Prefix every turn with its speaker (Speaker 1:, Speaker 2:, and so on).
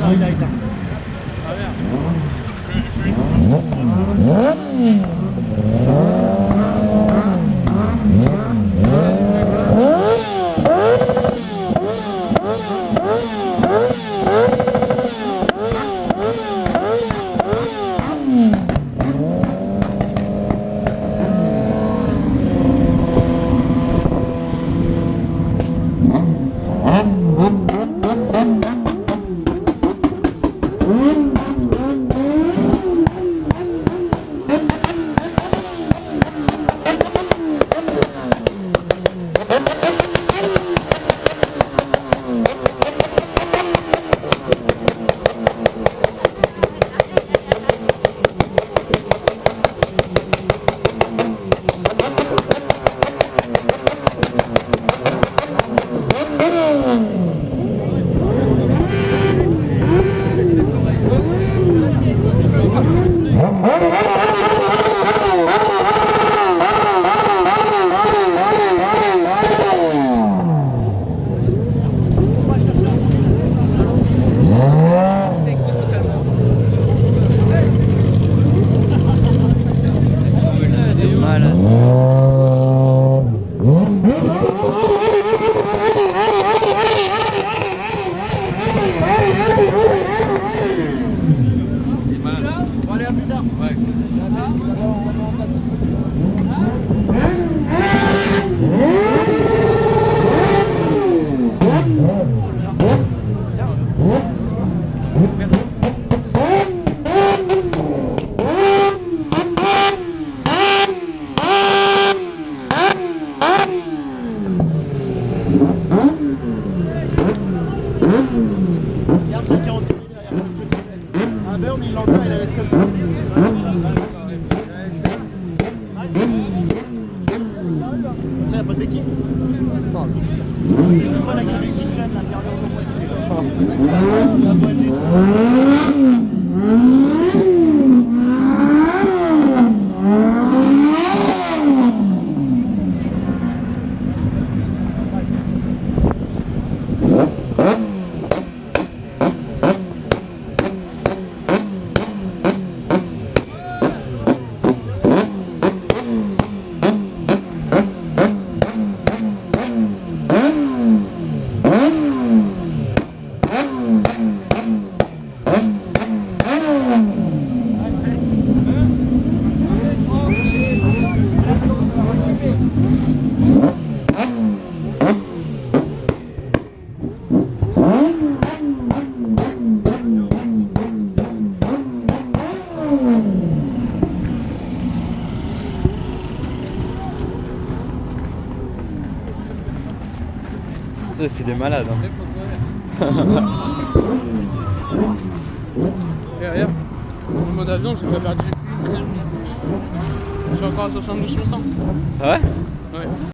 Speaker 1: Il a éteint.
Speaker 2: Ah merde.
Speaker 1: Bon, allez, à plus tard.
Speaker 2: Ouais.
Speaker 1: Regarde ça qui est en télé derrière. Un burn, il l'entend, il la laisse comme ça. Comme ça, il n'y a pas de béquille. Pas la gueule du kitchen, la carrière de moitié.
Speaker 3: C'est des malades. Hein.
Speaker 2: Et regarde, en mode avion, j'ai pas perdu une seule minute. Je suis encore à 72%.
Speaker 3: Ah ouais?
Speaker 2: Ouais.